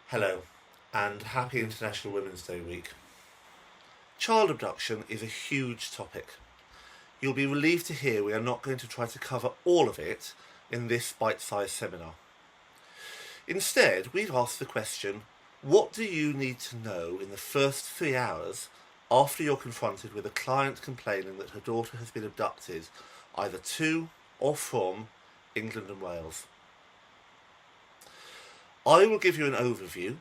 Hello, and happy International Women's Day week. Child abduction is a huge topic. You'll be relieved to hear we are not going to try to cover all of it in this bite-sized seminar. Instead, we've asked the question, what do you need to know in the first 3 hours after you're confronted with a client complaining that her daughter has been abducted either to or from England and Wales? I will give you an overview,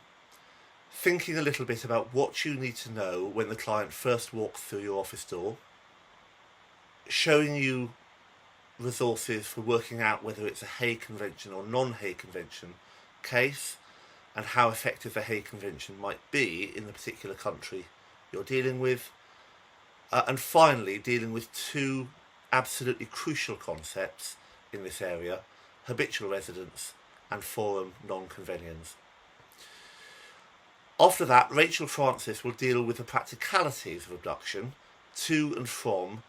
thinking a little bit about what you need to know when the client first walks through your office door, showing you resources for working out whether it's a Hague Convention or Non-Hague Convention case, and how effective the Hague Convention might be in the particular country you're dealing with, and finally dealing with two absolutely crucial concepts in this area: habitual residence and forum non conveniens. After that, Rachel Francis will deal with the practicalities of abduction to and from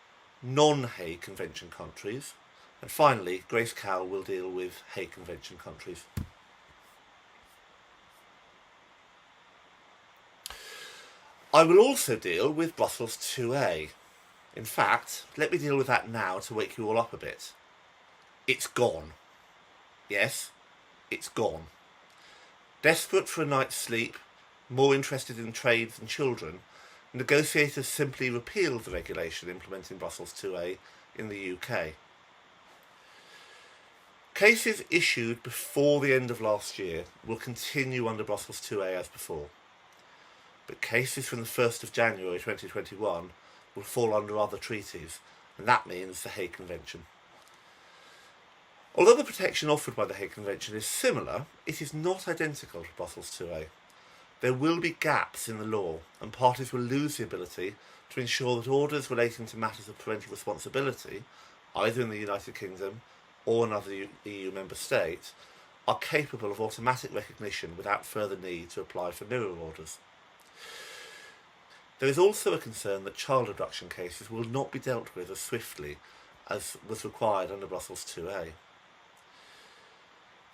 non-Hague Convention countries, and finally Grace Cowell will deal with Hague Convention countries. I will also deal with Brussels 2A. In fact, let me deal with that now to wake you all up a bit. It's gone. Yes, it's gone. Desperate for a night's sleep, more interested in trades and children, negotiators simply repealed the regulation implementing Brussels 2A in the UK. Cases issued before the end of last year will continue under Brussels 2A as before, but cases from the 1st of January 2021 will fall under other treaties, and that means the Hague Convention. Although the protection offered by the Hague Convention is similar, it is not identical to Brussels 2A. There will be gaps in the law, and parties will lose the ability to ensure that orders relating to matters of parental responsibility, either in the United Kingdom or another EU member state, are capable of automatic recognition without further need to apply for mirror orders. There is also a concern that child abduction cases will not be dealt with as swiftly as was required under Brussels 2A.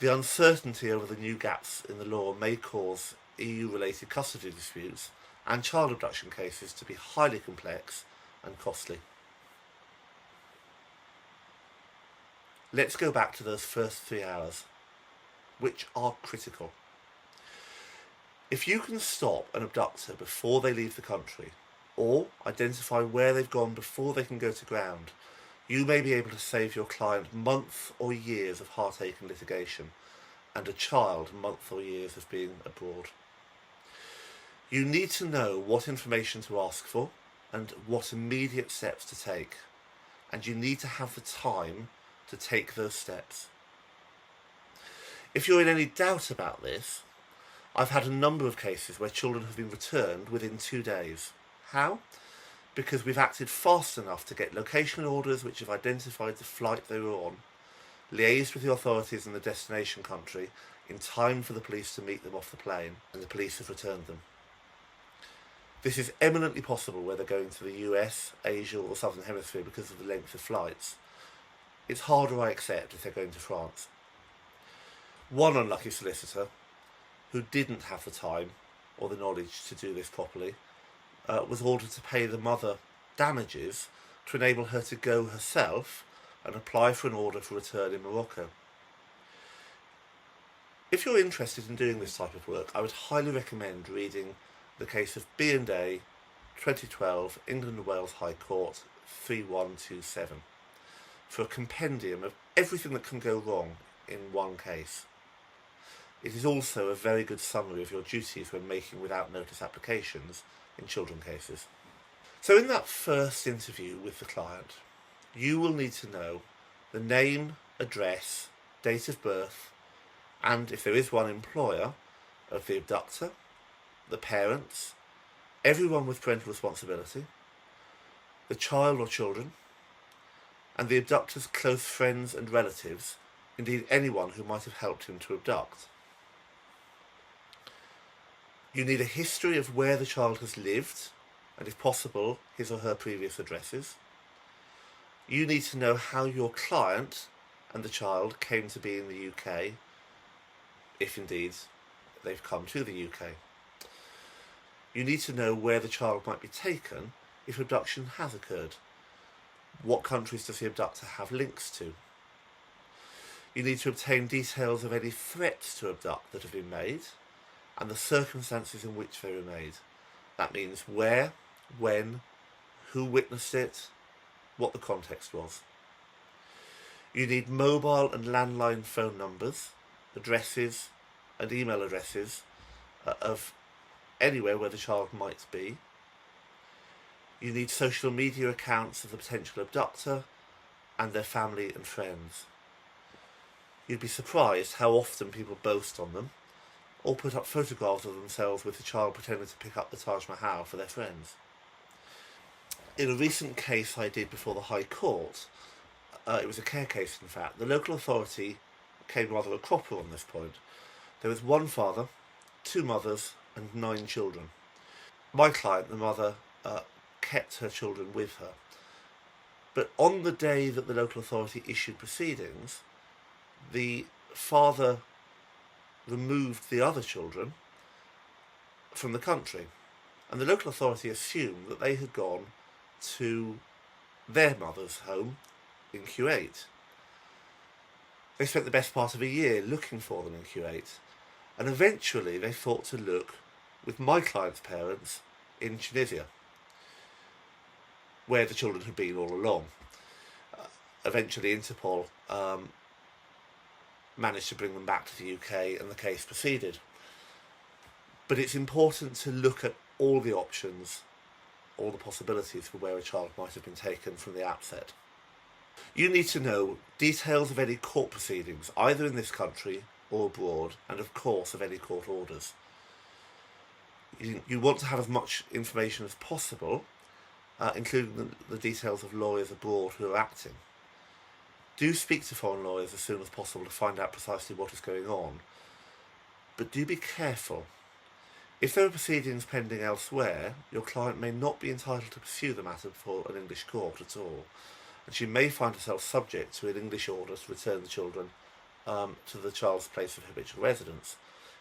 The uncertainty over the new gaps in the law may cause EU-related custody disputes and child abduction cases to be highly complex and costly. Let's go back to those first 3 hours, which are critical. If you can stop an abductor before they leave the country, or identify where they've gone before they can go to ground, you may be able to save your client months or years of heartache and litigation, and a child months or years of being abroad. You need to know what information to ask for and what immediate steps to take, and you need to have the time to take those steps. If you're in any doubt about this, I've had a number of cases where children have been returned within 2 days. How? Because we've acted fast enough to get location orders which have identified the flight they were on, liaised with the authorities in the destination country in time for the police to meet them off the plane, and the police have returned them. This is eminently possible whether going to the US, Asia or Southern Hemisphere because of the length of flights. It's harder, I accept, if they're going to France. One unlucky solicitor, who didn't have the time or the knowledge to do this properly, was ordered to pay the mother damages to enable her to go herself and apply for an order for return in Morocco. If you're interested in doing this type of work, I would highly recommend reading the case of B&A 2012 England and Wales High Court 3127 for a compendium of everything that can go wrong in one case. It is also a very good summary of your duties when making without notice applications in children cases. So in that first interview with the client, you will need to know the name, address, date of birth, and if there is one, employer of the abductor, the parents, everyone with parental responsibility, the child or children, and the abductor's close friends and relatives, indeed anyone who might have helped him to abduct. You need a history of where the child has lived, and if possible, his or her previous addresses. You need to know how your client and the child came to be in the UK, if indeed they've come to the UK. You need to know where the child might be taken if abduction has occurred. What countries does the abductor have links to? You need to obtain details of any threats to abduct that have been made and the circumstances in which they were made. That means where, when, who witnessed it, what the context was. You need mobile and landline phone numbers, addresses and email addresses of anywhere where the child might be. You need social media accounts of the potential abductor and their family and friends. You'd be surprised how often people boast on them or put up photographs of themselves with the child pretending to pick up the Taj Mahal for their friends. In a recent case I did before the High Court, it was a care case in fact, the local authority came rather a cropper on this point. There was one father, two mothers and 9 children. My client, the mother, kept her children with her. But on the day that the local authority issued proceedings, the father removed the other children from the country, and the local authority assumed that they had gone to their mother's home in Kuwait. They spent the best part of a year looking for them in Kuwait, and eventually they thought to look with my client's parents in Tunisia, where the children had been all along. Eventually Interpol managed to bring them back to the UK and the case proceeded. But it's important to look at all the options, all the possibilities for where a child might have been taken from the outset. You need to know details of any court proceedings, either in this country or abroad, and of course of any court orders. You want to have as much information as possible, including the details of lawyers abroad who are acting. Do speak to foreign lawyers as soon as possible to find out precisely what is going on, but do be careful. If there are proceedings pending elsewhere, your client may not be entitled to pursue the matter before an English court at all, and she may find herself subject to an English order to return the children to the child's place of habitual residence.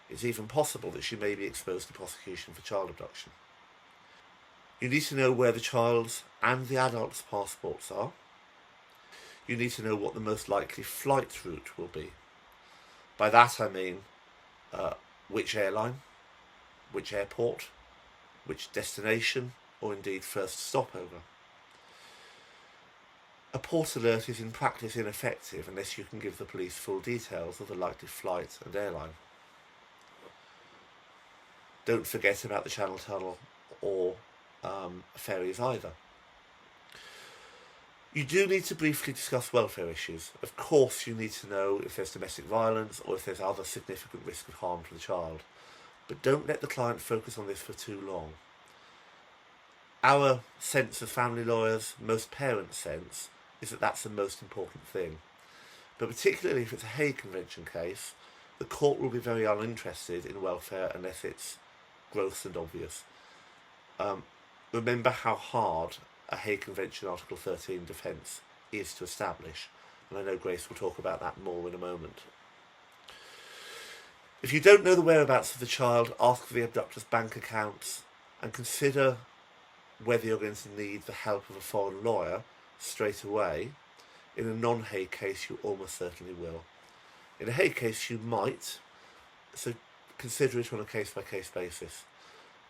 It's even possible that she may be exposed to prosecution for child abduction. You need to know where the child's and the adult's passports are. You need to know what the most likely flight route will be. By that I mean which airline, which airport, which destination, or indeed first stopover. A port alert is in practice ineffective unless you can give the police full details of the likely flight and airline. Don't forget about the Channel Tunnel or ferries either. You do need to briefly discuss welfare issues. Of course you need to know if there's domestic violence or if there's other significant risk of harm to the child. But don't let the client focus on this for too long. Our sense as family lawyers, most parents' sense, is that that's the most important thing. But particularly if it's a Hague Convention case, the court will be very uninterested in welfare unless it's gross and obvious. Remember how hard a Hague Convention Article 13 defence is to establish, and I know Grace will talk about that more in a moment. If you don't know the whereabouts of the child, ask for the abductor's bank accounts and consider whether you're going to need the help of a foreign lawyer straight away. In a non-Hague case, you almost certainly will. In a Hague case, you might, so consider it on a case-by-case basis.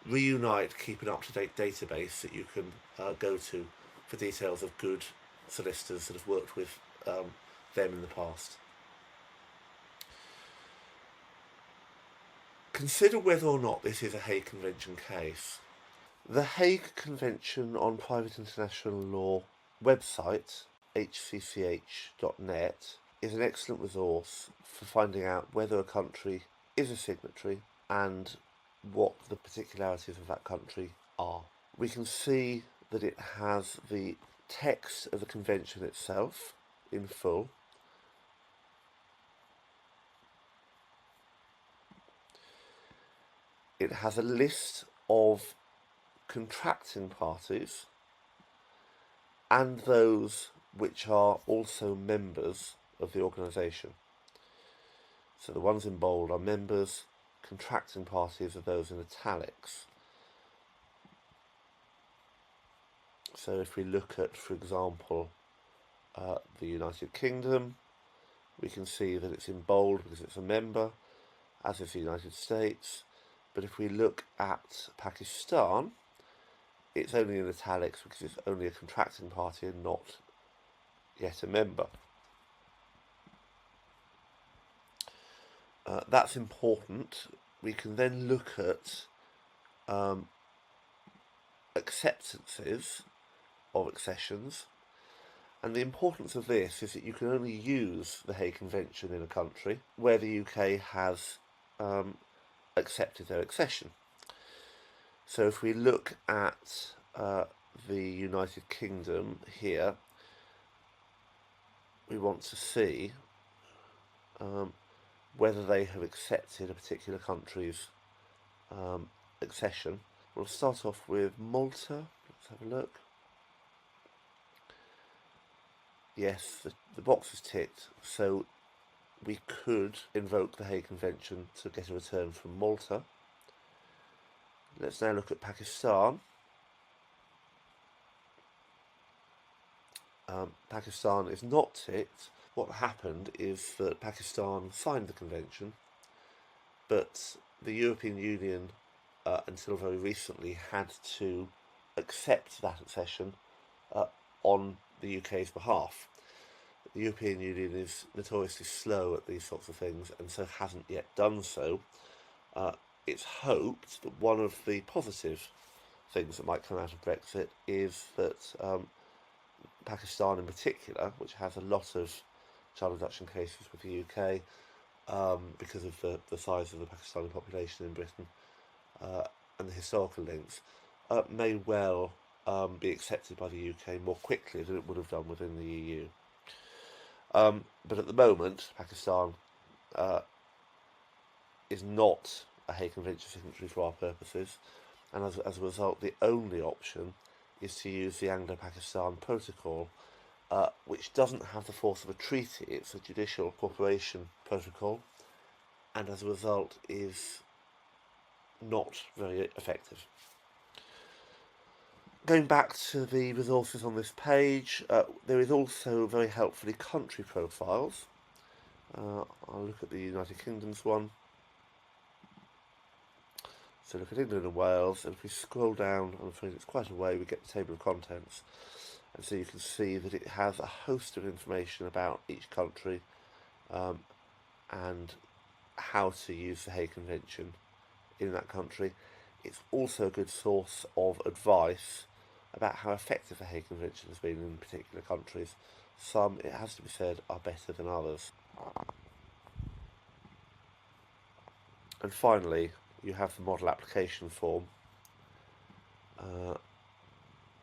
Reunite, keep an up-to-date database that you can go to for details of good solicitors that have worked with them in the past. Consider whether or not this is a Hague Convention case. The Hague Convention on Private International Law website, hcch.net, is an excellent resource for finding out whether a country is a signatory and what the particularities of that country are. We can see that it has the text of the convention itself in full. It has a list of contracting parties and those which are also members of the organisation. So the ones in bold are members, contracting parties are those in italics. So if we look at, for example, the United Kingdom, we can see that it's in bold because it's a member, as is the United States. But if we look at Pakistan, it's only in italics because it's only a contracting party and not yet a member. That's important. We can then look at acceptances of accessions, and the importance of this is that you can only use the Hague Convention in a country where the UK has accepted their accession. So if we look at the United Kingdom here, we want to see whether they have accepted a particular country's accession. We'll start off with Malta. Let's have a look. Yes, the box is ticked, so we could invoke the Hague Convention to get a return from Malta. Let's now look at Pakistan. Pakistan is not ticked. What happened is that Pakistan signed the convention, but the European Union, until very recently, had to accept that accession on the UK's behalf. The European Union is notoriously slow at these sorts of things, and so hasn't yet done so. It's hoped that one of the positive things that might come out of Brexit is that Pakistan in particular, which has a lot of child abduction cases with the UK because of the size of the Pakistani population in Britain and the historical links, may well be accepted by the UK more quickly than it would have done within the EU. But at the moment, Pakistan is not a Hague Convention signatory for our purposes, and as a result, the only option is to use the Anglo-Pakistan Protocol, which doesn't have the force of a treaty. It's a judicial cooperation protocol, and as a result is not very effective. Going back to the resources on this page, there is also very helpfully country profiles. I'll look at the United Kingdom's one. So look at England and Wales, and if we scroll down, I'm afraid it's quite a way, we get the table of contents. And so you can see that it has a host of information about each country and how to use the Hague Convention in that country. It's also a good source of advice about how effective the Hague Convention has been in particular countries. Some, it has to be said, are better than others. And finally, you have the model application form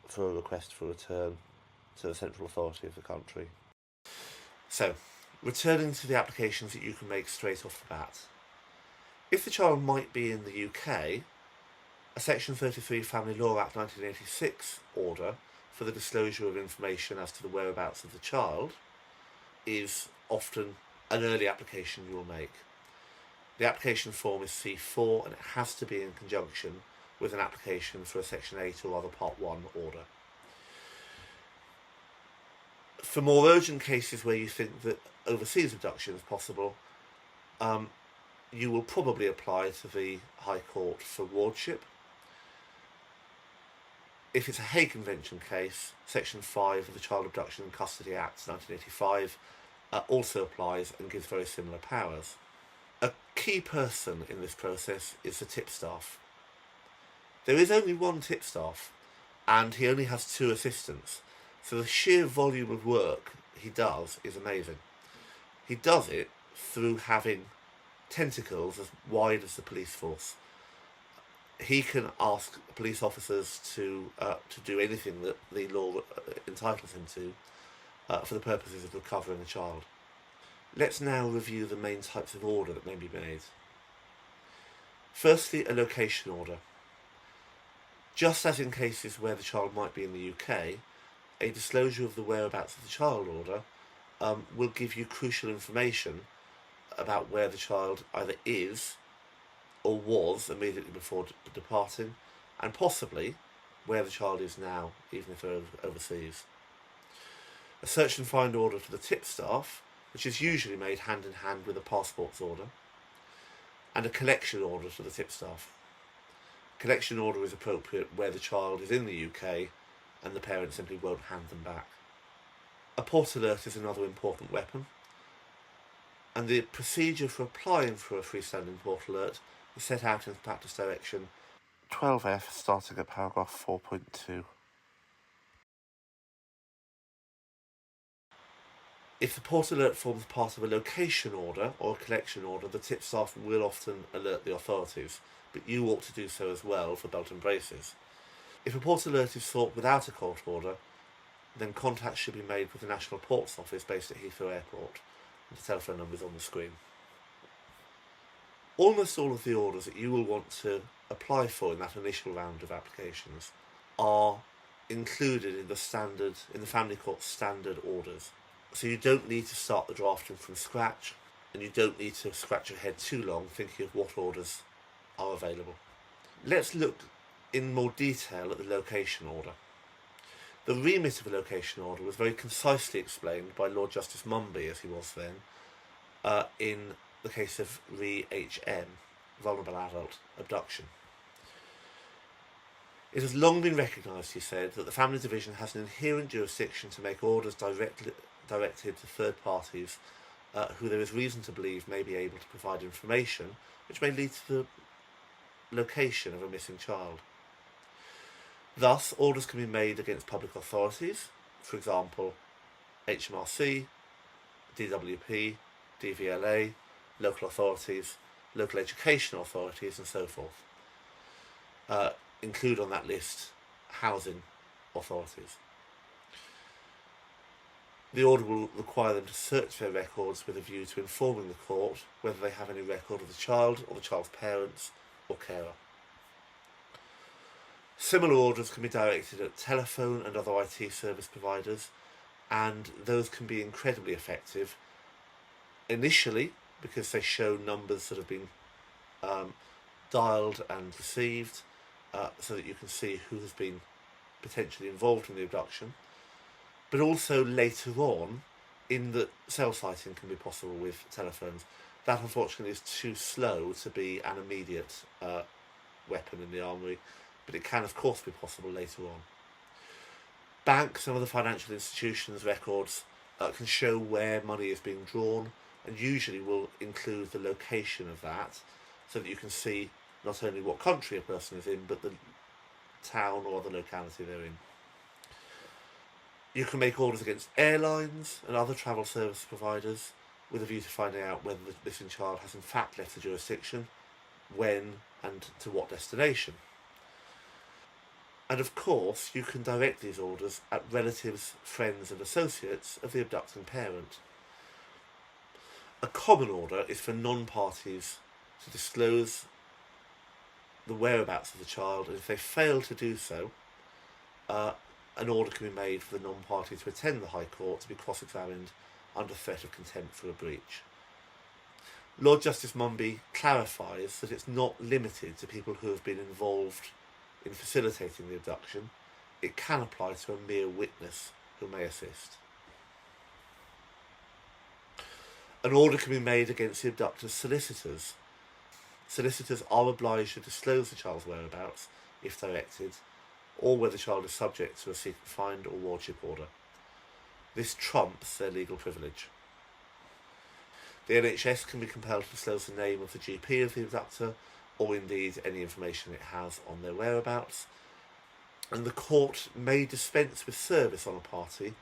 for a request for return to the central authority of the country. So, returning to the applications that you can make straight off the bat. If the child might be in the UK, a Section 33 Family Law Act 1986 order for the disclosure of information as to the whereabouts of the child is often an early application you will make. The application form is C4 and it has to be in conjunction with an application for a Section 8 or other Part 1 order. For more urgent cases where you think that overseas abduction is possible, you will probably apply to the High Court for wardship. If it's a Hague Convention case, Section 5 of the Child Abduction and Custody Act 1985 also applies and gives very similar powers. A key person in this process is the tipstaff. There is only one tipstaff and he only has 2 assistants, so the sheer volume of work he does is amazing. He does it through having tentacles as wide as the police force. He can ask police officers to do anything that the law entitles him to for the purposes of recovering a child. Let's now review the main types of order that may be made. Firstly, a location order. Just as in cases where the child might be in the UK, a disclosure of the whereabouts of the child order will give you crucial information about where the child either is or was immediately before departing, and possibly where the child is now, even if they're overseas. A search and find order to the tipstaff, which is usually made hand in hand with a passports order, and a collection order to the tipstaff. Collection order is appropriate where the child is in the UK and the parent simply won't hand them back. A port alert is another important weapon, and the procedure for applying for a freestanding port alert is set out in the Practice Direction 12F, starting at paragraph 4.2. If the port alert forms part of a location order or a collection order, the tipstaff will often alert the authorities, but you ought to do so as well for belt and braces. If a port alert is sought without a court order, then contact should be made with the National Ports Office based at Heathrow Airport, and the telephone number is on the screen. Almost all of the orders that you will want to apply for in that initial round of applications are included in the family court standard orders. So you don't need to start the drafting from scratch, and you don't need to scratch your head too long thinking of what orders are available. Let's look in more detail at the location order. The remit of a location order was very concisely explained by Lord Justice Mumby, as he was then, in the case of Re HM, vulnerable adult abduction. It has long been recognised, he said, that the Family Division has an inherent jurisdiction to make orders directed to third parties who there is reason to believe may be able to provide information which may lead to the location of a missing child. Thus, orders can be made against public authorities, for example, HMRC, DWP, DVLA, local authorities, local education authorities, and so forth. Include on that list housing authorities. The order will require them to search their records with a view to informing the court whether they have any record of the child or the child's parents or carer. Similar orders can be directed at telephone and other IT service providers, and those can be incredibly effective initially because they show numbers that have been dialed and received, so that you can see who has been potentially involved in the abduction, but also later on in that cell sighting can be possible with telephones. That unfortunately is too slow to be an immediate weapon in the armoury, but it can of course be possible later on. Banks and other financial institutions' records can show where money is being drawn, and usually will include the location of that, so that you can see not only what country a person is in, but the town or the locality they're in. You can make orders against airlines and other travel service providers with a view to finding out whether the missing child has in fact left the jurisdiction, when and to what destination. And of course, you can direct these orders at relatives, friends and associates of the abducting parent. A common order is for non-parties to disclose the whereabouts of the child, and if they fail to do so, an order can be made for the non-party to attend the High Court to be cross-examined under threat of contempt for a breach. Lord Justice Mumby clarifies that it's not limited to people who have been involved in facilitating the abduction. It can apply to a mere witness who may assist. An order can be made against the abductor's solicitors. Solicitors are obliged to disclose the child's whereabouts, if directed, or where the child is subject to a secret find or wardship order. This trumps their legal privilege. The NHS can be compelled to disclose the name of the GP of the abductor, or indeed any information it has on their whereabouts, and the court may dispense with service on a party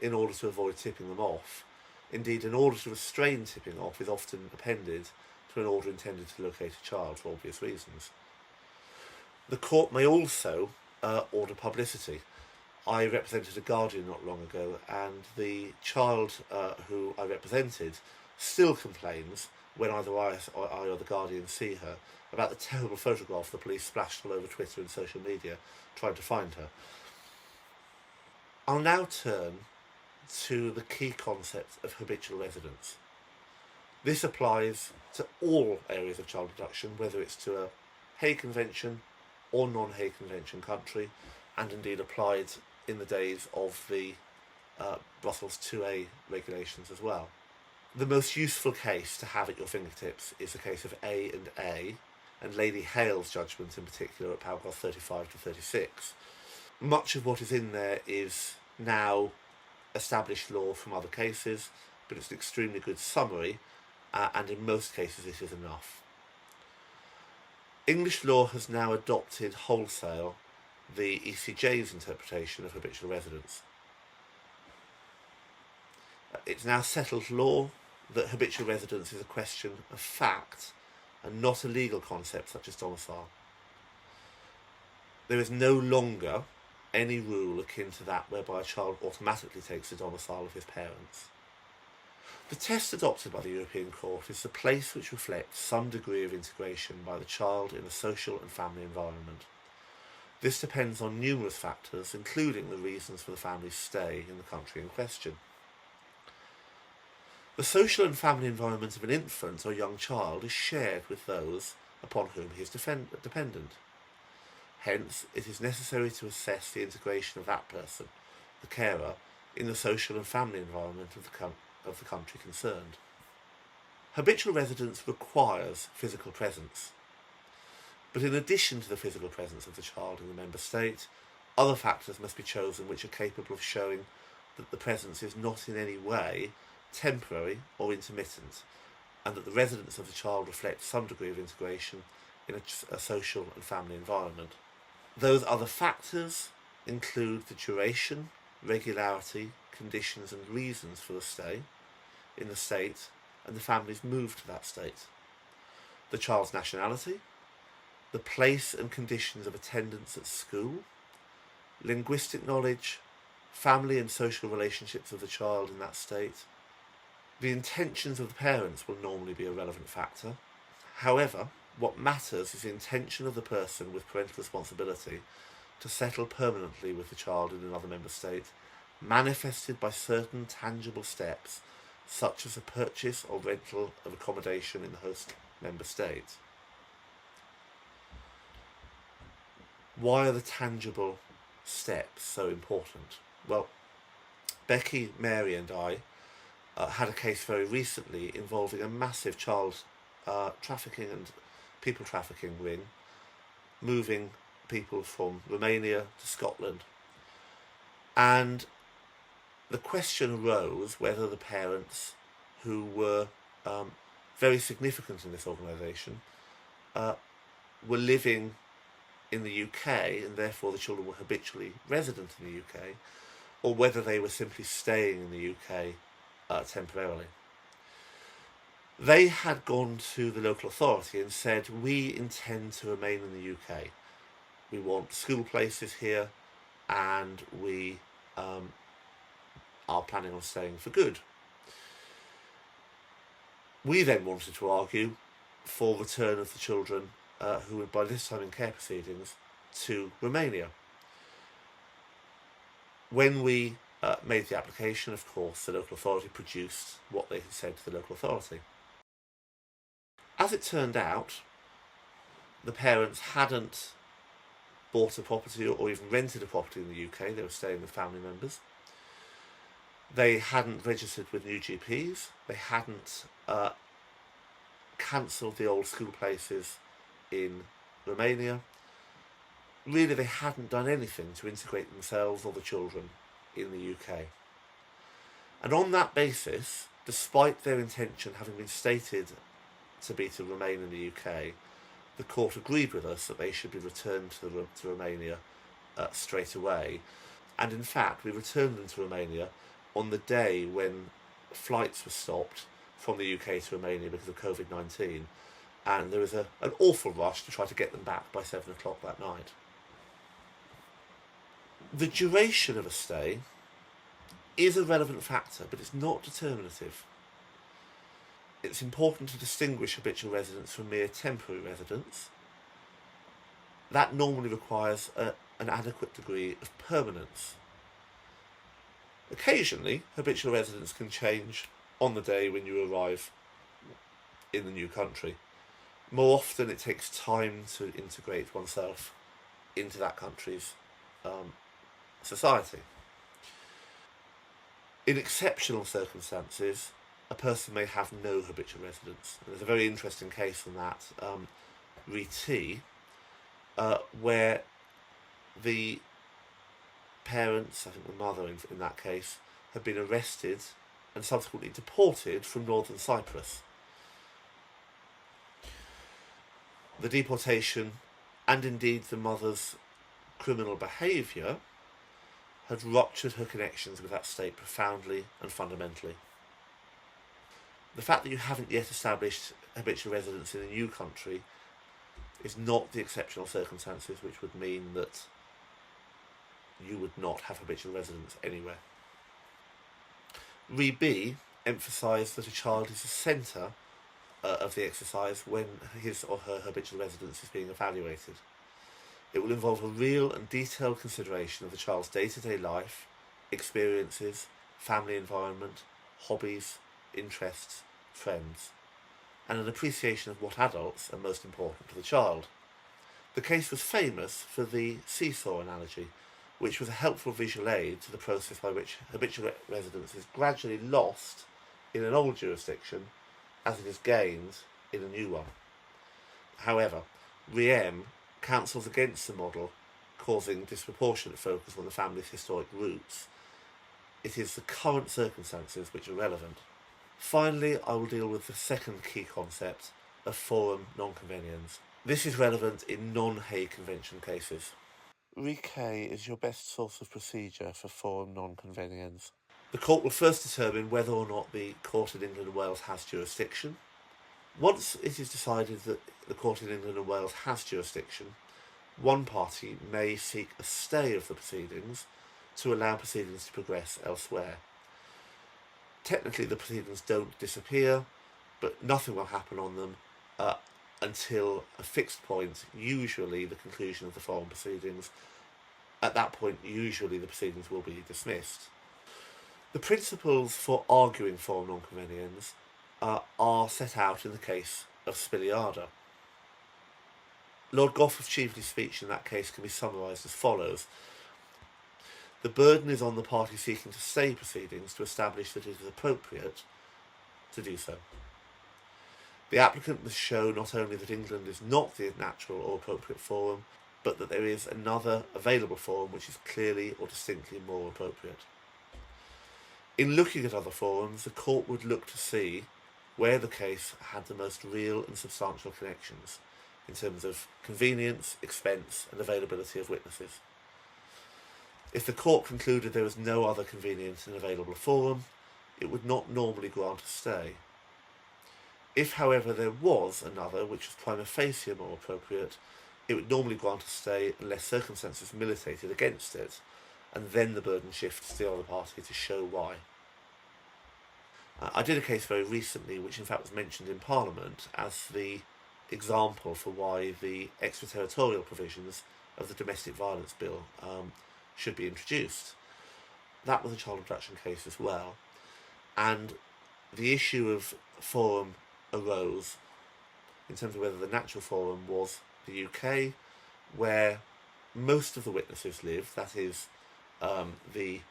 in order to avoid tipping them off. Indeed, an order to restrain tipping off is often appended to an order intended to locate a child for obvious reasons. The court may also order publicity. I represented a guardian not long ago, and the child who I represented still complains when either I or the guardian see her about the terrible photograph the police splashed all over Twitter and social media trying to find her. I'll now turn to the key concept of habitual residence. This applies to all areas of child abduction, whether it's to a Hague Convention or non-Hague Convention country, and indeed applied in the days of the Brussels 2A regulations as well. The most useful case to have at your fingertips is the case of A and A, and Lady Hale's judgment in particular at paragraph 35 to 36. Much of what is in there is now established law from other cases, but it's an extremely good summary, and in most cases it is enough. English law has now adopted wholesale the ECJ's interpretation of habitual residence. It's now settled law that habitual residence is a question of fact and not a legal concept such as domicile. There is no longer any rule akin to that whereby a child automatically takes the domicile of his parents. The test adopted by the European Court is the place which reflects some degree of integration by the child in a social and family environment. This depends on numerous factors, including the reasons for the family's stay in the country in question. The social and family environment of an infant or young child is shared with those upon whom he is dependent. Hence, it is necessary to assess the integration of that person, the carer, in the social and family environment of the country concerned. Habitual residence requires physical presence, but in addition to the physical presence of the child in the member state, other factors must be chosen which are capable of showing that the presence is not in any way temporary or intermittent, and that the residence of the child reflects some degree of integration in a social and family environment. Those other factors include the duration, regularity, conditions and reasons for the stay in the state and the family's move to that state, the child's nationality, the place and conditions of attendance at school, linguistic knowledge, family and social relationships of the child in that state. The intentions of the parents will normally be a relevant factor. However, what matters is the intention of the person with parental responsibility to settle permanently with the child in another member state, manifested by certain tangible steps, such as a purchase or rental of accommodation in the host member state. Why are the tangible steps so important? Well, Becky, Mary and I had a case very recently involving a massive child trafficking and people trafficking ring, moving people from Romania to Scotland. And the question arose whether the parents, who were very significant in this organisation, were living in the UK and therefore the children were habitually resident in the UK, or whether they were simply staying in the UK temporarily. They had gone to the local authority and said, we intend to remain in the UK. We want school places here and we are planning on staying for good. We then wanted to argue for return of the children who were by this time in care proceedings to Romania. When we made the application, of course, the local authority produced what they had said to the local authority. As it turned out, the parents hadn't bought a property or even rented a property in the UK. They were staying with family members. They hadn't registered with new GPs. They hadn't cancelled the old school places in Romania. Really, they hadn't done anything to integrate themselves or the children in the UK. And on that basis, despite their intention having been stated to be to remain in the UK, the court agreed with us that they should be returned to Romania straight away. And in fact, we returned them to Romania on the day when flights were stopped from the UK to Romania because of COVID-19, and there was an awful rush to try to get them back by 7 o'clock that night. The duration of a stay is a relevant factor, but it's not determinative. It's important to distinguish habitual residence from mere temporary residence. That normally requires an adequate degree of permanence. Occasionally, habitual residence can change on the day when you arrive in the new country. More often it takes time to integrate oneself into that country's society. In exceptional circumstances, a person may have no habitual residence. There's a very interesting case on that, re T, where the parents, I think the mother in that case, had been arrested and subsequently deported from northern Cyprus. The deportation, and indeed the mother's criminal behaviour, had ruptured her connections with that state profoundly and fundamentally. The fact that you haven't yet established habitual residence in a new country is not the exceptional circumstances which would mean that you would not have habitual residence anywhere. Re B emphasised that a child is the centre of the exercise when his or her habitual residence is being evaluated. It will involve a real and detailed consideration of the child's day-to-day life, experiences, family environment, hobbies, interests, friends, and an appreciation of what adults are most important to the child. The case was famous for the seesaw analogy, which was a helpful visual aid to the process by which habitual residence is gradually lost in an old jurisdiction as it is gained in a new one. However, Re-M counsels against the model, causing disproportionate focus on the family's historic roots. It is the current circumstances which are relevant. Finally, I will deal with the second key concept of forum non conveniens. This is relevant in non-Hague Convention cases. Re K is your best source of procedure for forum non conveniens. The court will first determine whether or not the court in England and Wales has jurisdiction. Once it is decided that the court in England and Wales has jurisdiction, one party may seek a stay of the proceedings to allow proceedings to progress elsewhere. Technically, the proceedings don't disappear, but nothing will happen on them until a fixed point, usually the conclusion of the forum proceedings. At that point, usually the proceedings will be dismissed. The principles for arguing forum non conveniens are set out in the case of Spiliada. Lord Gough of Chieveley's speech in that case can be summarised as follows. The burden is on the party seeking to stay proceedings to establish that it is appropriate to do so. The applicant must show not only that England is not the natural or appropriate forum, but that there is another available forum which is clearly or distinctly more appropriate. In looking at other forums, the court would look to see where the case had the most real and substantial connections in terms of convenience, expense, and availability of witnesses. If the court concluded there was no other convenient and available forum, it would not normally grant a stay. If, however, there was another which was prima facie more appropriate, it would normally grant a stay unless circumstances militated against it, and then the burden shifts to the other party to show why. I did a case very recently which in fact was mentioned in Parliament as the example for why the extraterritorial provisions of the Domestic Violence Bill should be introduced. That was a child abduction case as well, and the issue of forum arose in terms of whether the natural forum was the UK, where most of the witnesses live, that is, the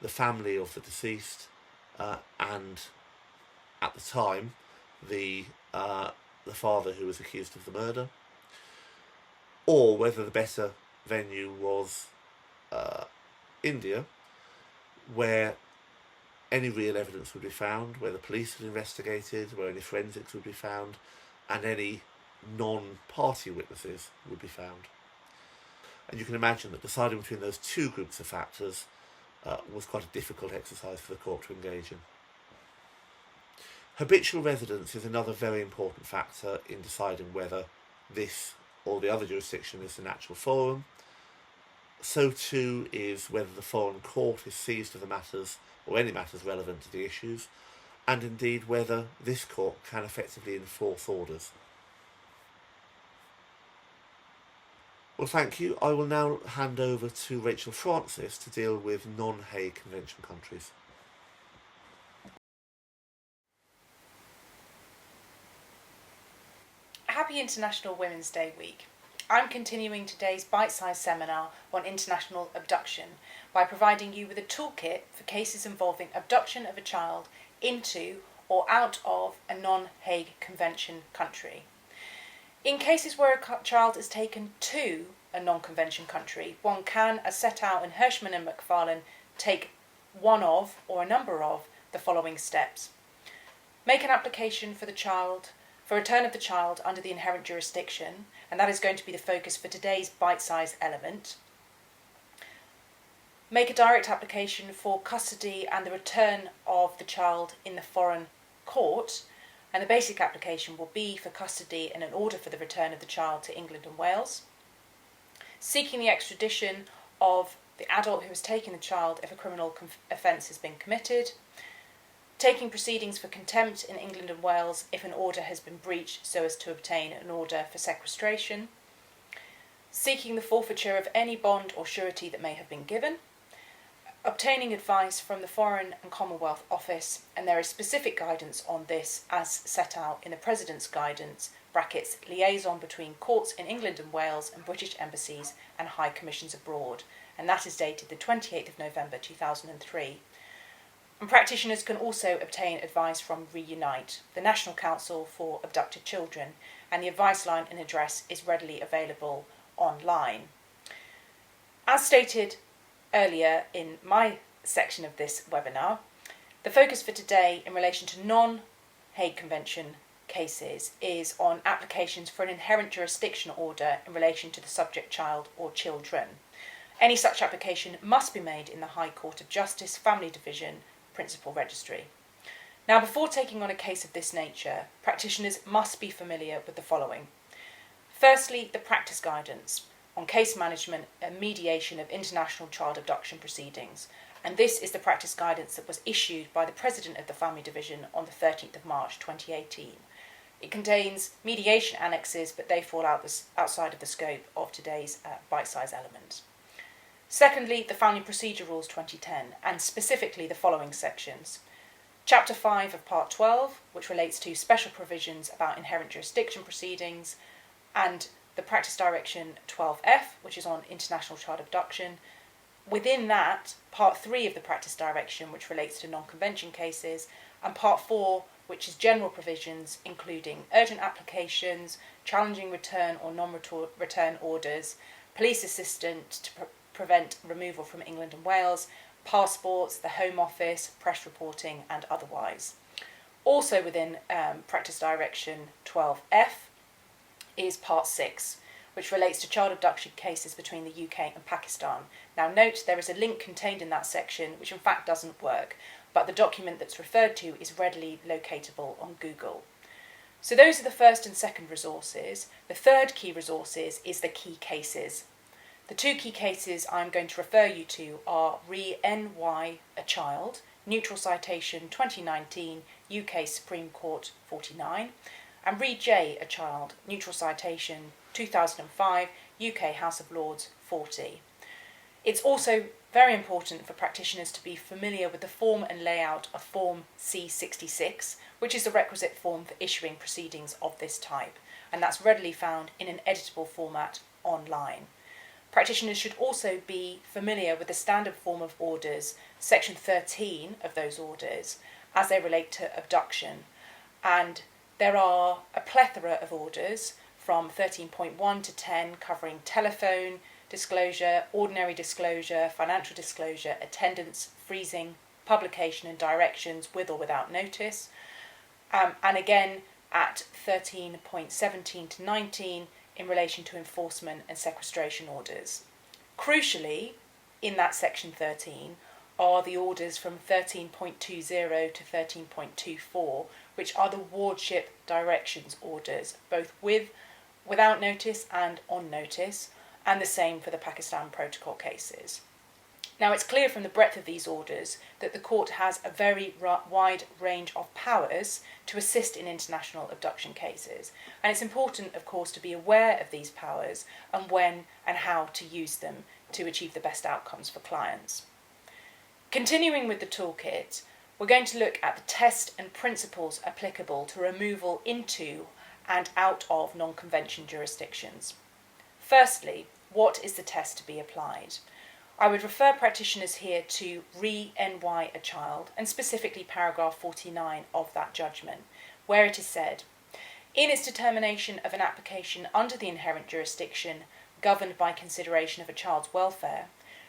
family of the deceased, and at the time the father who was accused of the murder, or whether the better venue was India, where any real evidence would be found, where the police had investigated, where any forensics would be found, and any non-party witnesses would be found. And you can imagine that deciding between those two groups of factors was quite a difficult exercise for the court to engage in. Habitual residence is another very important factor in deciding whether this or the other jurisdiction is the natural forum. So too is whether the foreign court is seized of the matters or any matters relevant to the issues, and indeed whether this court can effectively enforce orders. Well, thank you. I will now hand over to Rachel Francis to deal with non-Hague Convention countries. Happy International Women's Day week. I'm continuing today's bite-sized seminar on international abduction by providing you with a toolkit for cases involving abduction of a child into or out of a non-Hague Convention country. In cases where a child is taken to a non-convention country, one can, as set out in Hirschman and McFarlane, take one of or a number of the following steps. Make an application for return of the child under the inherent jurisdiction, and that is going to be the focus for today's bite-sized element. Make a direct application for custody and the return of the child in the foreign court, and the basic application will be for custody and an order for the return of the child to England and Wales. Seeking the extradition of the adult who has taken the child if a criminal offence has been committed. Taking proceedings for contempt in England and Wales if an order has been breached so as to obtain an order for sequestration. Seeking the forfeiture of any bond or surety that may have been given. Obtaining advice from the Foreign and Commonwealth Office, and there is specific guidance on this as set out in the President's Guidance, brackets, liaison between courts in England and Wales and British embassies and high commissions abroad, and that is dated the 28th of November 2003. And practitioners can also obtain advice from Reunite, the National Council for Abducted Children, and the advice line and address is readily available online. As stated earlier in my section of this webinar, the focus for today in relation to non-Hague Convention cases is on applications for an inherent jurisdiction order in relation to the subject child or children. Any such application must be made in the High Court of Justice Family Division Principal Registry. Now, before taking on a case of this nature, practitioners must be familiar with the following. Firstly, the practice guidance on case management and mediation of international child abduction proceedings, and this is the practice guidance that was issued by the President of the Family Division on the 13th of March 2018. It contains mediation annexes, but they fall outside of the scope of today's bite-size element. Secondly, the Family Procedure Rules 2010, and specifically the following sections. Chapter 5 of Part 12, which relates to special provisions about inherent jurisdiction proceedings, and the Practice Direction 12F, which is on international child abduction. Within that, Part 3 of the Practice Direction, which relates to non-convention cases, and Part 4, which is general provisions, including urgent applications, challenging return or non-return orders, police assistance to prevent removal from England and Wales, passports, the Home Office, press reporting, and otherwise. Also within Practice Direction 12F is Part 6, which relates to child abduction cases between the UK and Pakistan. Now note there is a link contained in that section which in fact doesn't work, but the document that's referred to is readily locatable on Google. So those are the first and second resources. The third key resource is the key cases. The two key cases I'm going to refer you to are Re N.Y. A Child, Neutral Citation 2019, UK Supreme Court 49, and Re J. A Child, Neutral Citation 2005, UK House of Lords 40. It's also very important for practitioners to be familiar with the form and layout of Form C66, which is the requisite form for issuing proceedings of this type, and that's readily found in an editable format online. Practitioners should also be familiar with the standard form of orders, section 13 of those orders, as they relate to abduction. And there are a plethora of orders from 13.1 to 10 covering telephone disclosure, ordinary disclosure, financial disclosure, attendance, freezing, publication and directions with or without notice. And again at 13.17 to 19 in relation to enforcement and sequestration orders. Crucially, in that section 13 are the orders from 13.20 to 13.24, which are the wardship directions orders, both without notice and on notice, and the same for the Pakistan Protocol cases. Now, it's clear from the breadth of these orders that the court has a very wide range of powers to assist in international abduction cases. And it's important, of course, to be aware of these powers and when and how to use them to achieve the best outcomes for clients. Continuing with the toolkit, we're going to look at the test and principles applicable to removal into and out of non-convention jurisdictions. Firstly, what is the test to be applied? I would refer practitioners here to re-NY a child, and specifically paragraph 49 of that judgment, where it is said, in its determination of an application under the inherent jurisdiction governed by consideration of a child's welfare,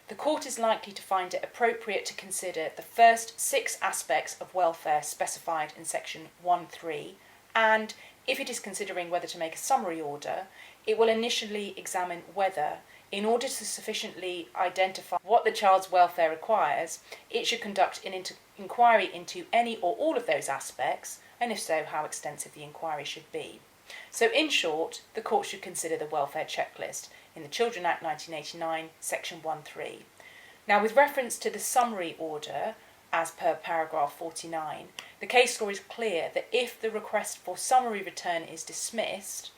the court is likely to find it appropriate to consider the first 6 aspects of welfare specified in section 1.3, and, if it is considering whether to make a summary order, it will initially examine whether, in order to sufficiently identify what the child's welfare requires, it should conduct an inquiry into any or all of those aspects, and if so, how extensive the inquiry should be. So in short, the court should consider the welfare checklist in the Children Act 1989, section 1.3. Now, with reference to the summary order, as per paragraph 49, the case law is clear that if the request for summary return is dismissed,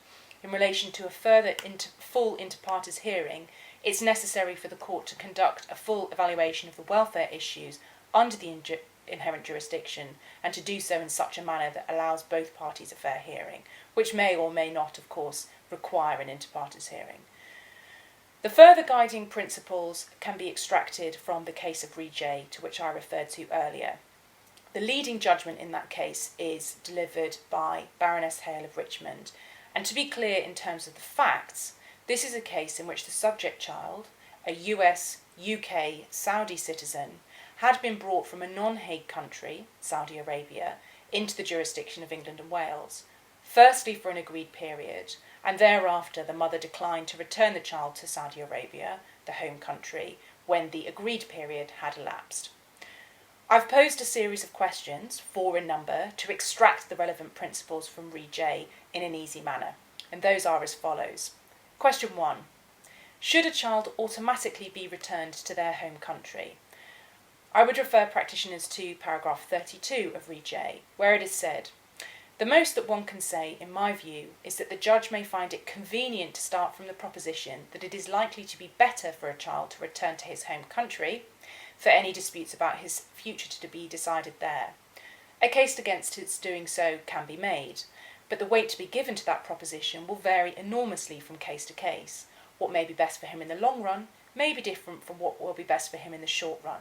in relation to a further full inter partes hearing, it's necessary for the court to conduct a full evaluation of the welfare issues under the inherent jurisdiction, and to do so in such a manner that allows both parties a fair hearing, which may or may not, of course, require an inter partes hearing. The further guiding principles can be extracted from the case of Re J, to which I referred to earlier. The leading judgment in that case is delivered by Baroness Hale of Richmond, and to be clear in terms of the facts, this is a case in which the subject child, a US, UK, Saudi citizen, had been brought from a non-Hague country, Saudi Arabia, into the jurisdiction of England and Wales, firstly for an agreed period, and thereafter the mother declined to return the child to Saudi Arabia, the home country, when the agreed period had elapsed. I've posed a series of questions, 4 in number, to extract the relevant principles from Re J in an easy manner, and those are as follows. Question 1. Should a child automatically be returned to their home country? I would refer practitioners to paragraph 32 of Re J, where it is said, the most that one can say, in my view, is that the judge may find it convenient to start from the proposition that it is likely to be better for a child to return to his home country, for any disputes about his future to be decided there. A case against its doing so can be made, but the weight to be given to that proposition will vary enormously from case to case. What may be best for him in the long run may be different from what will be best for him in the short run.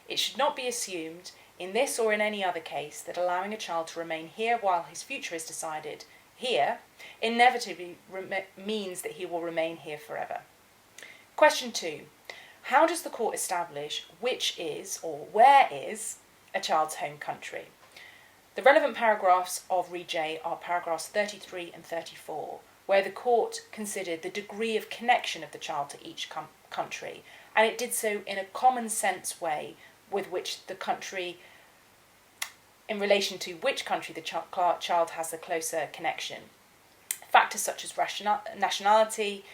It should not be assumed, in this or in any other case, that allowing a child to remain here while his future is decided here inevitably means that he will remain here forever. Question 2. How does the court establish which is, or where is, a child's home country? The relevant paragraphs of Re J are paragraphs 33 and 34, where the court considered the degree of connection of the child to each country, and it did so in a common sense way with which the country, in relation to which country the child has the closer connection. Factors such as nationality,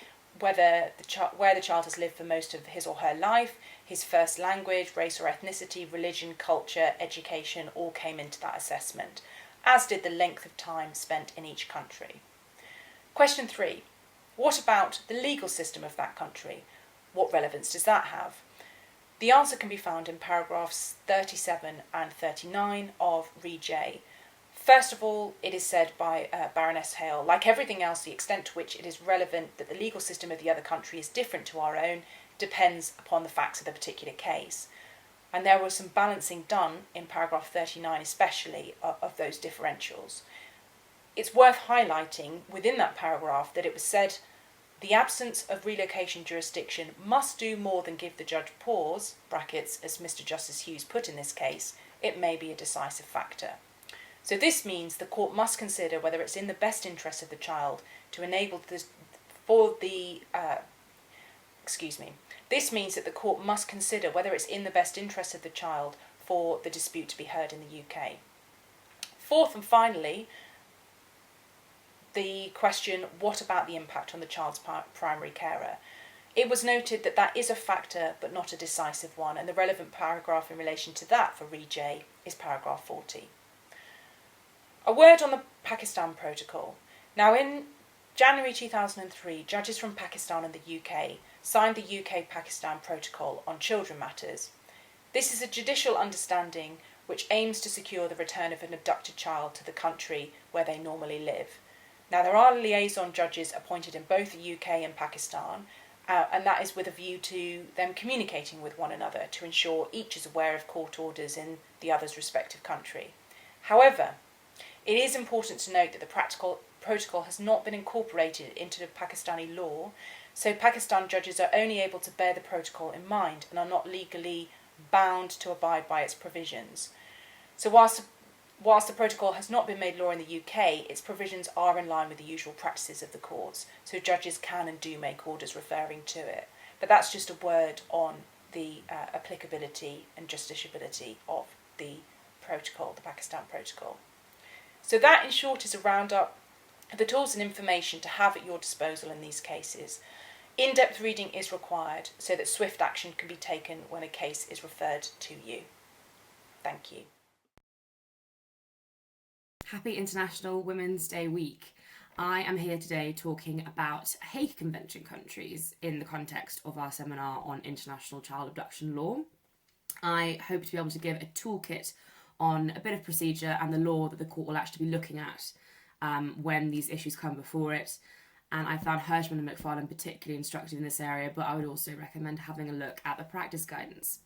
where the child has lived for most of his or her life, his first language, race or ethnicity, religion, culture, education, all came into that assessment, as did the length of time spent in each country. Question 3. What about the legal system of that country? What relevance does that have? The answer can be found in paragraphs 37 and 39 of Re J. First of all, it is said by Baroness Hale, like everything else, the extent to which it is relevant that the legal system of the other country is different to our own depends upon the facts of the particular case. And there was some balancing done in paragraph 39 especially of those differentials. It's worth highlighting within that paragraph that it was said the absence of relocation jurisdiction must do more than give the judge pause, brackets, as Mr. Justice Hughes put in this case, it may be a decisive factor. So this means the court must consider whether it's in the best interest of the child to enable this This means that the court must consider whether it's in the best interest of the child for the dispute to be heard in the UK. Fourth and finally, the question, what about the impact on the child's primary carer? It was noted that that is a factor but not a decisive one, and the relevant paragraph in relation to that for Re J is paragraph 40. A word on the Pakistan Protocol. Now, in January 2003, judges from Pakistan and the UK signed the UK-Pakistan Protocol on children matters. This is a judicial understanding which aims to secure the return of an abducted child to the country where they normally live. Now, there are liaison judges appointed in both the UK and Pakistan, and that is with a view to them communicating with one another to ensure each is aware of court orders in the other's respective country. However, it is important to note that the protocol has not been incorporated into the Pakistani law, so Pakistan judges are only able to bear the protocol in mind and are not legally bound to abide by its provisions. So whilst the protocol has not been made law in the UK, its provisions are in line with the usual practices of the courts, so judges can and do make orders referring to it. But that's just a word on the applicability and justiciability of the protocol, the Pakistan protocol. So that, in short, is a roundup of the tools and information to have at your disposal in these cases. In-depth reading is required so that swift action can be taken when a case is referred to you. Thank you. Happy International Women's Day week. I am here today talking about Hague Convention countries in the context of our seminar on international child abduction law. I hope to be able to give a toolkit on a bit of procedure and the law that the court will actually be looking at when these issues come before it. And I found Hirschman and McFarlane particularly instructive in this area, but I would also recommend having a look at the practice guidance.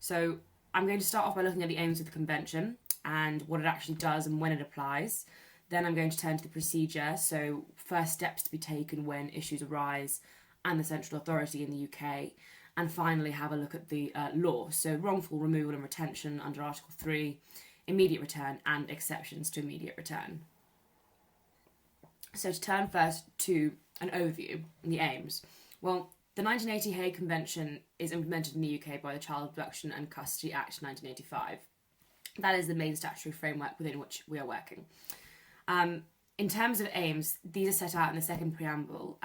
So I'm going to start off by looking at the aims of the convention and what it actually does and when it applies. Then I'm going to turn to the procedure, so first steps to be taken when issues arise and the central authority in the UK. And finally have a look at the law, so wrongful removal and retention under Article 3, immediate return and exceptions to immediate return. So to turn first to an overview and the aims. Well, the 1980 Hague Convention is implemented in the UK by the Child Abduction and Custody Act 1985. That is the main statutory framework within which we are working. In terms of aims, these are set out in the second preamble,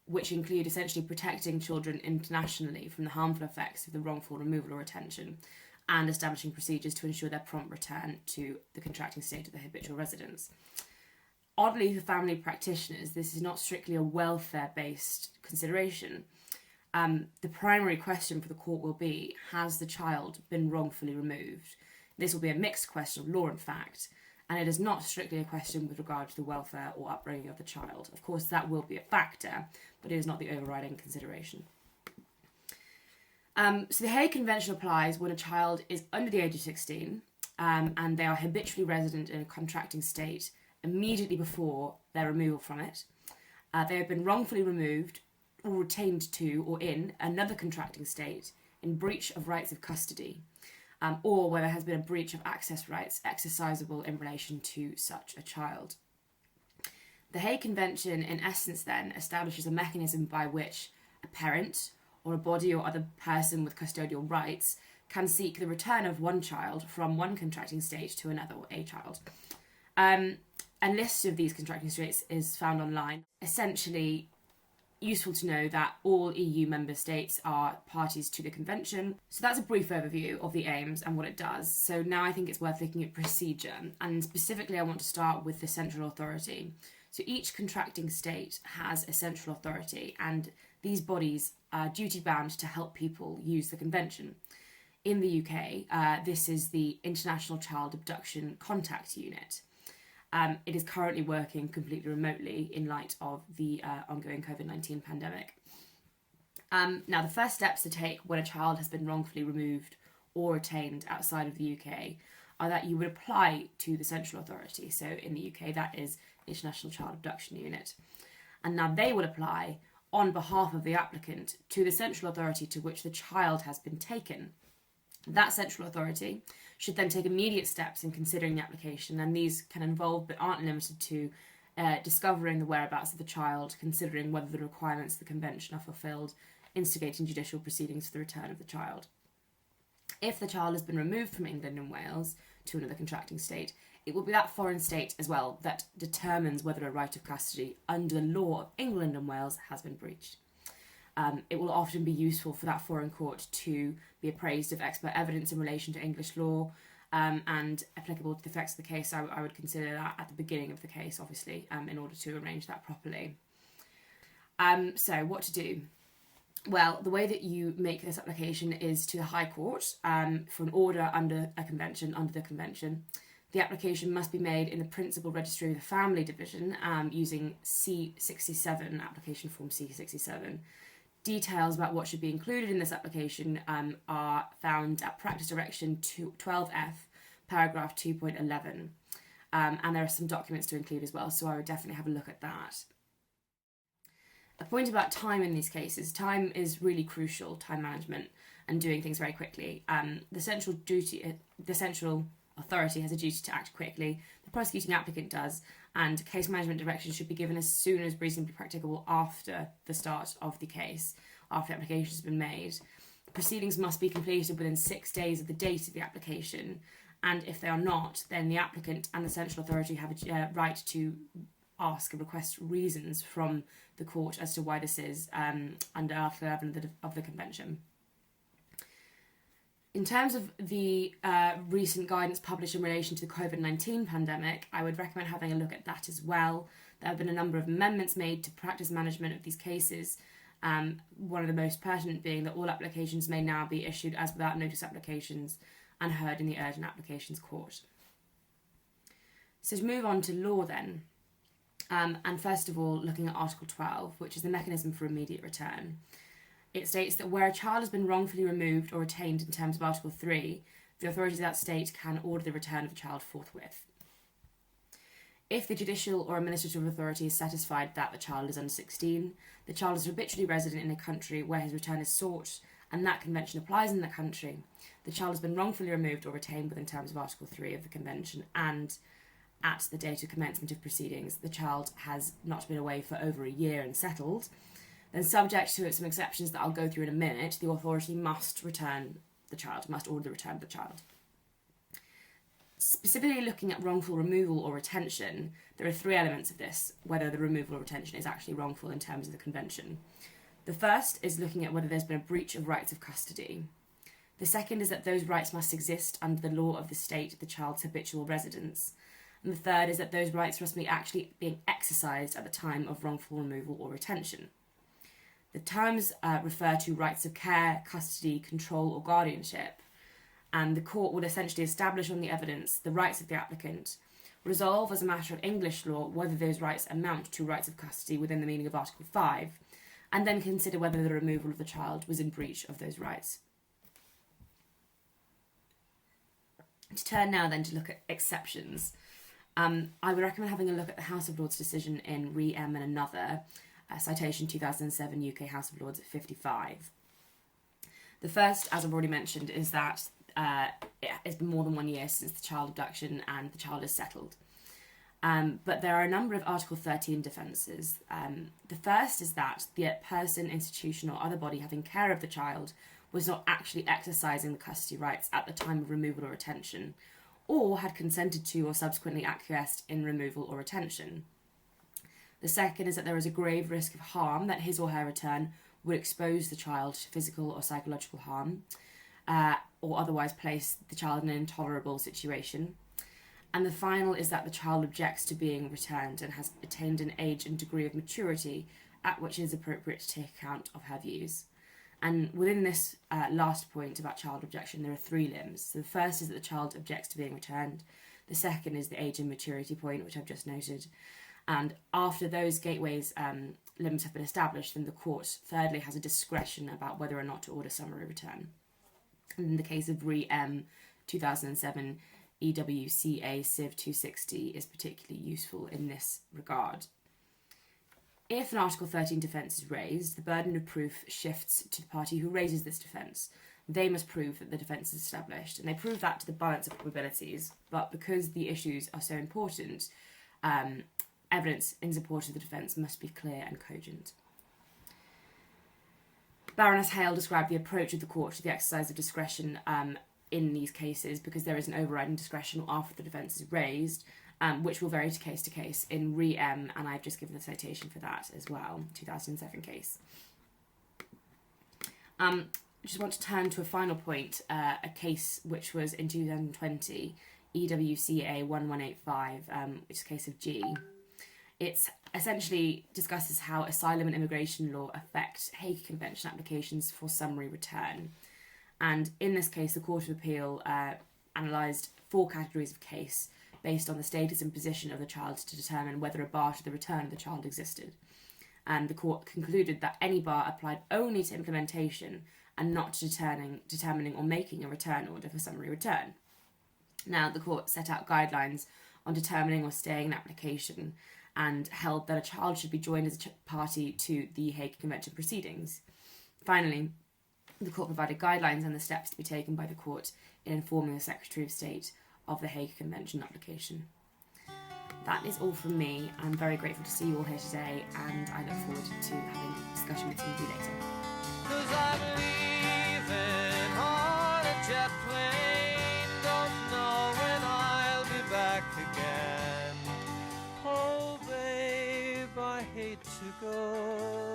which include essentially protecting children internationally from the harmful effects of the wrongful removal or retention and establishing procedures to ensure their prompt return to the contracting state of the habitual residence. Oddly, for family practitioners, this is not strictly a welfare-based consideration. The primary question for the court will be, has the child been wrongfully removed? This will be a mixed question of law and fact, and it is not strictly a question with regard to the welfare or upbringing of the child. Of course, that will be a factor, but it is not the overriding consideration. So the Hague Convention applies when a child is under the age of 16 and they are habitually resident in a contracting state immediately before their removal from it. They have been wrongfully removed or retained to or in another contracting state in breach of rights of custody, or where there has been a breach of access rights exercisable in relation to such a child. The Hague Convention, in essence, then, establishes a mechanism by which a parent or a body or other person with custodial rights can seek the return of one child from one contracting state to another, or a child. A list of these contracting states is found online. Essentially, useful to know that all EU member states are parties to the convention. So that's a brief overview of the aims and what it does. So now I think it's worth looking at procedure, and specifically I want to start with the central authority. So each contracting state has a central authority, and these bodies are duty-bound to help people use the convention. In the UK, this is the International Child Abduction Contact Unit. It is currently working completely remotely in light of the ongoing COVID-19 pandemic. Now, the first steps to take when a child has been wrongfully removed or retained outside of the UK are that you would apply to the central authority. So in the UK, that is International Child Abduction Unit. And now they would apply on behalf of the applicant to the central authority to which the child has been taken. That central authority should then take immediate steps in considering the application, and these can involve but aren't limited to discovering the whereabouts of the child, considering whether the requirements of the convention are fulfilled, instigating judicial proceedings for the return of the child. If the child has been removed from England and Wales to another contracting state, it will be that foreign state as well that determines whether a right of custody under the law of England and Wales has been breached. It will often be useful for that foreign court to be appraised of expert evidence in relation to English law and applicable to the effects of the case. I would consider that at the beginning of the case, obviously, in order to arrange that properly. So what to do? Well, the way that you make this application is to the High Court for an order under the convention. The application must be made in the Principal Registry of the Family Division using C67, application form C67. Details about what should be included in this application are found at Practice Direction 12F, paragraph 2.11. And there are some documents to include as well, so I would definitely have a look at that. A point about time in these cases. Time is really crucial, time management, and doing things very quickly. The central authority has a duty to act quickly, the prosecuting applicant does, and case management directions should be given as soon as reasonably practicable after the start of the case, after the application has been made. Proceedings must be completed within 6 days of the date of the application, and if they are not, then the applicant and the central authority have a right to ask and request reasons from the court as to why this is under Article 11 of the Convention. In terms of the recent guidance published in relation to the COVID-19 pandemic, I would recommend having a look at that as well. There have been a number of amendments made to practice management of these cases, one of the most pertinent being that all applications may now be issued as without notice applications and heard in the Urgent Applications Court. So to move on to law then, and first of all looking at Article 12, which is the mechanism for immediate return. It states that where a child has been wrongfully removed or retained in terms of Article 3, the authorities of that state can order the return of the child forthwith. If the judicial or administrative authority is satisfied that the child is under 16, the child is habitually resident in a country where his return is sought, and that convention applies in that country, the child has been wrongfully removed or retained within terms of Article 3 of the Convention, and at the date of commencement of proceedings, the child has not been away for over a year and settled, then subject to some exceptions that I'll go through in a minute, the authority must return the child, must order the return of the child. Specifically looking at wrongful removal or retention, there are 3 elements of this, whether the removal or retention is actually wrongful in terms of the Convention. The first is looking at whether there's been a breach of rights of custody. The second is that those rights must exist under the law of the state of the child's habitual residence. And the third is that those rights must be actually being exercised at the time of wrongful removal or retention. The terms refer to rights of care, custody, control or guardianship, and the court would essentially establish on the evidence the rights of the applicant, resolve as a matter of English law whether those rights amount to rights of custody within the meaning of Article 5, and then consider whether the removal of the child was in breach of those rights. To turn now then to look at exceptions. I would recommend having a look at the House of Lords decision in Re M and Another, citation 2007 UK House of Lords at 55. The first, as I've already mentioned, is that it's been more than 1 year since the child abduction and the child is settled. But there are a number of Article 13 defences. The first is that the person, institution or other body having care of the child was not actually exercising the custody rights at the time of removal or retention, or had consented to or subsequently acquiesced in removal or retention. The second is that there is a grave risk of harm that his or her return would expose the child to physical or psychological harm, or otherwise place the child in an intolerable situation. And the final is that the child objects to being returned and has attained an age and degree of maturity at which it is appropriate to take account of her views. And within this last point about child objection, there are 3 limbs. So the first is that the child objects to being returned. The second is the age and maturity point, which I've just noted. And after those gateways limits have been established, then the court, thirdly, has a discretion about whether or not to order summary return. And in the case of Re M 2007, EWCA Civ 260 is particularly useful in this regard. If an Article 13 defence is raised, the burden of proof shifts to the party who raises this defence. They must prove that the defence is established, and they prove that to the balance of probabilities, but because the issues are so important, evidence in support of the defence must be clear and cogent. Baroness Hale described the approach of the court to the exercise of discretion in these cases because there is an overriding discretion after the defence is raised, which will vary to case in Re M, and I've just given the citation for that as well, 2007 case. I just want to turn to a final point, a case which was in 2020, EWCA 1185, which is a case of G. It essentially discusses how asylum and immigration law affect Hague Convention applications for summary return. And in this case, the Court of Appeal analysed 4 categories of case based on the status and position of the child to determine whether a bar to the return of the child existed. And the court concluded that any bar applied only to implementation and not to determining or making a return order for summary return. Now, the court set out guidelines on determining or staying an application and held that a child should be joined as a party to the Hague Convention proceedings. Finally, the court provided guidelines on the steps to be taken by the court in informing the Secretary of State of the Hague Convention application. That is all from me. I'm very grateful to see you all here today, and I look forward to having a discussion with some of you later. 'Cause I'm leaving on a jet plane, don't know when I'll be back again. Oh babe, I hate to go.